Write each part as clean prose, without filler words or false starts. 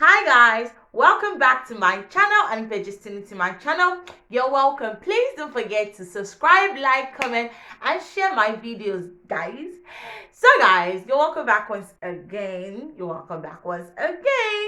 Hi guys, welcome back to my channel, and if you're just tuning to my channel, you're welcome. Please don't forget to subscribe, like, comment and share my videos, guys. So guys, you're welcome back once again.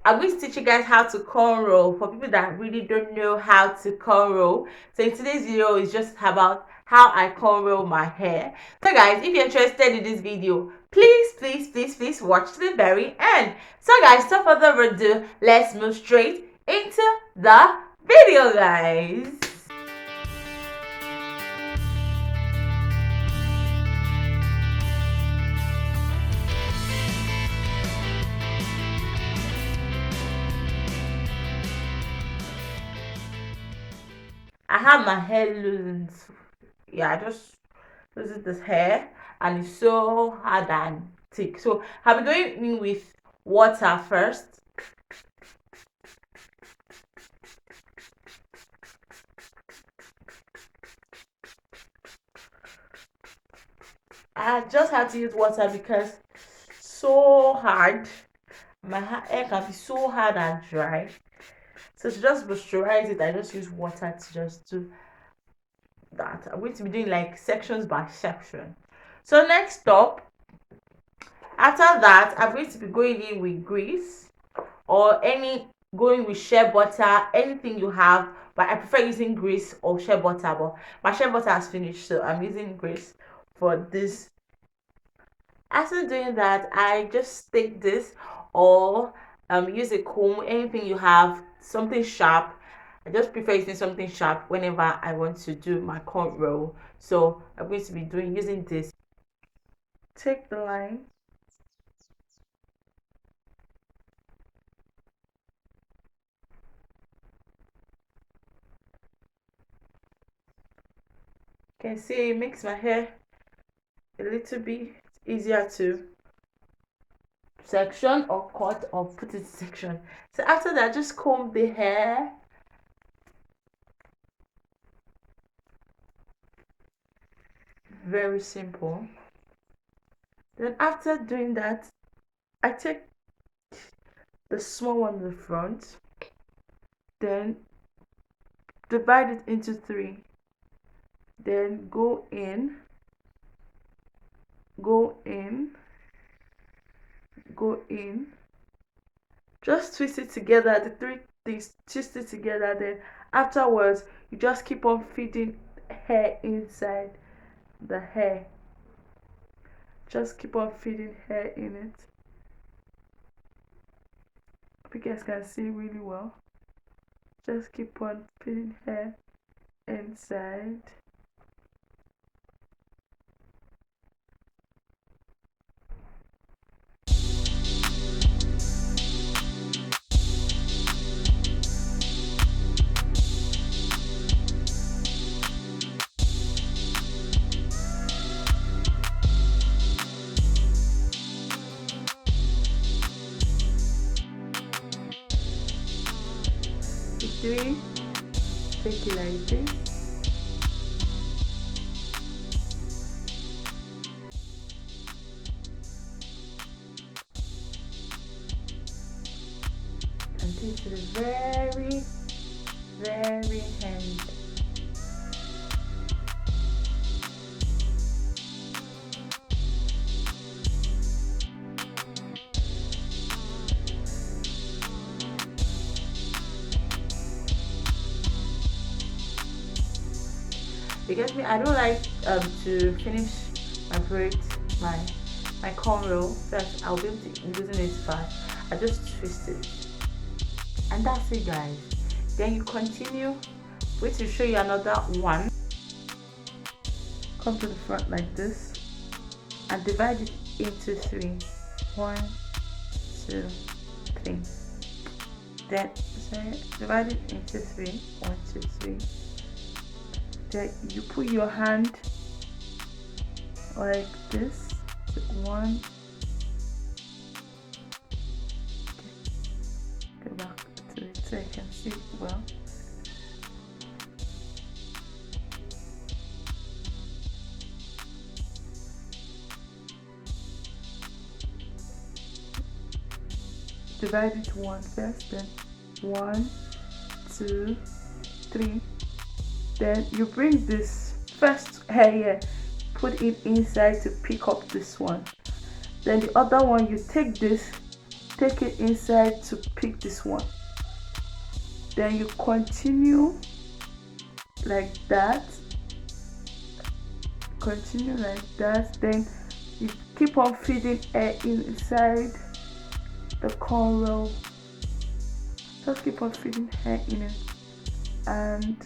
I'm going to teach you guys how to cornrow for people that really don't know how to cornrow. So in today's video is just about how I cornrow my hair. So guys, if you're interested in this video, please watch to the very end. So guys, without further ado, let's move straight into the video, guys. I have my hair loosened. Yeah, I just loosened this hair and it's so hard and thick. So I'll be going in with water first. I just had to use water because so hard. My hair can be so hard and dry. So to just moisturize it, I just use water to just do that. I'm going to be doing like sections by section. So next up, after that, I'm going to be going in with grease or going with shea butter, anything you have, but I prefer using grease or shea butter. But my shea butter has finished, so I'm using grease for this. After doing that, I just take this or use a comb, anything you have, something sharp. I just prefer using something sharp whenever I want to do my cornrow. So I'm going to be using this. Take the line. You can see it makes my hair a little bit easier to section or cut or put it section. So after that, just comb the hair. Very simple. Then after doing that, I take the small one in the front, then divide it into 3, then go in, just twist it together, the 3 things, twist it together. Then afterwards you just keep on feeding hair inside the hair, just keep on feeding hair in it. Hope you guys can see really well. Just keep on feeding hair inside. Three, take it like this. And take to the very end. Because me, I don't like to finish my braids, my cornrow, so that I'll be able to loosen it fast. I just twist it, and that's it, guys. Then you continue. Wait to show you another one. Come to the front like this, and divide it into 3. 1, 2, 3. Then divide it into 3. 1, 2, 3. Then you put your hand like this. 1. Go back to it so you can see it well. divide it one first, then 1, 2, 3. Then you bring this first hair here, put it inside to pick up this one. Then the other one, you take this, take it inside to pick this one. Then you continue like that, continue like that. Then you keep on feeding air inside the cornrow. Just keep on feeding air in it, and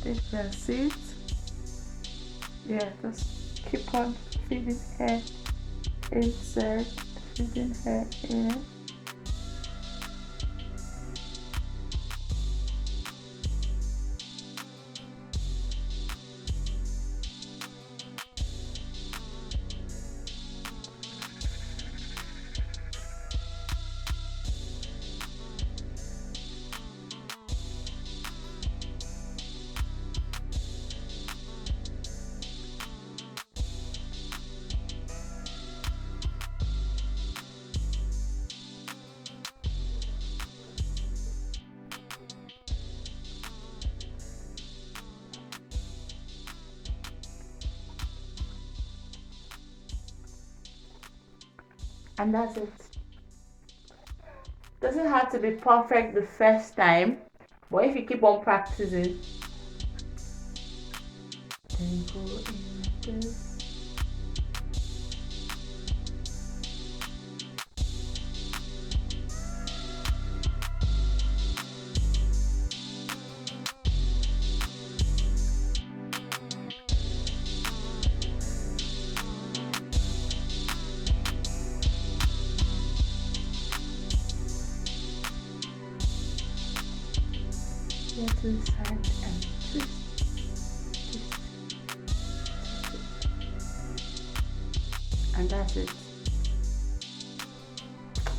I think that's it. Yeah, just keep on feeding air inside, feeding air in. And that's it. Doesn't have to be perfect the first time, but if you keep on practicing, then go in like this. Get inside and twist. And that's it.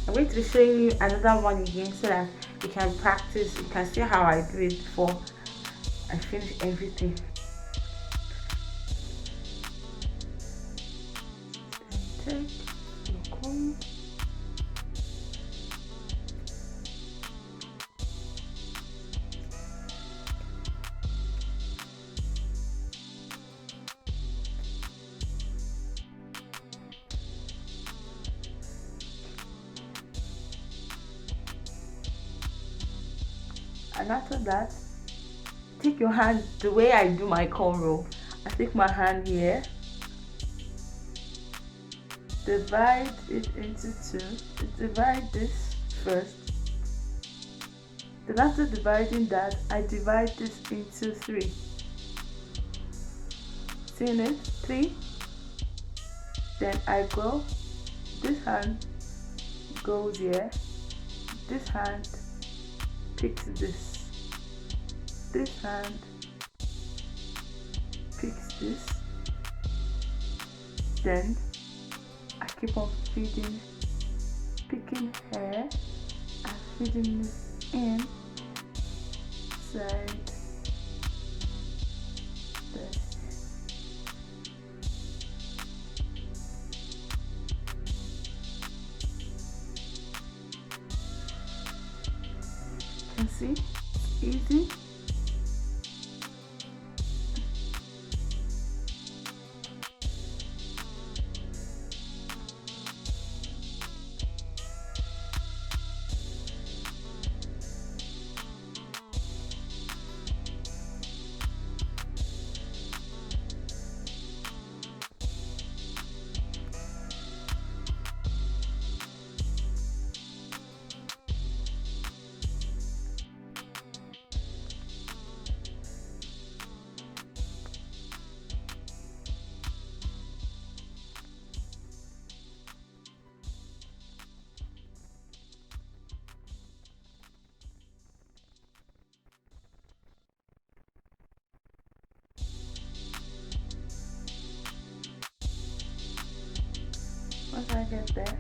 I'm going to be showing you another one again so that you can practice. You can see how I do it before I finish everything. Then take your comb. And after that, take your hand the way I do my cornrow. I take my hand here, divide it into two, divide this first. Then after dividing that, I divide this into 3. Seeing it? 3. Then I go, this hand goes here, this hand picks this hand picks this, then I keep on picking hair and feeding it inside this. You can see, easy. Once I get there,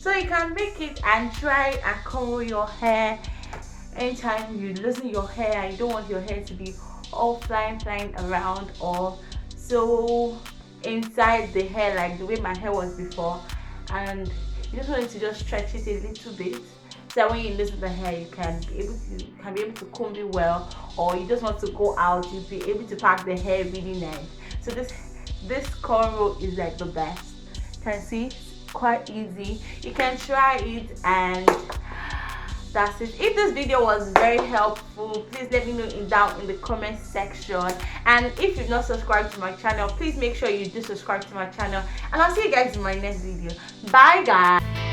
So you can make it and try and cornrow your hair anytime you loosen your hair and you don't want your hair to be all flying around or so inside the hair like the way my hair was before, and you just want to just stretch it a little bit so that when you loosen the hair you can be able to comb it well, or you just want to go out, you'll be able to pack the hair really nice. So this cornrow is like the best. You can see it's quite easy. You can try it, and that's it. If this video was very helpful, please let me know down in the comment section, and if you've not subscribed to my channel, please make sure you do subscribe to my channel, and I'll see you guys in my next video. Bye guys.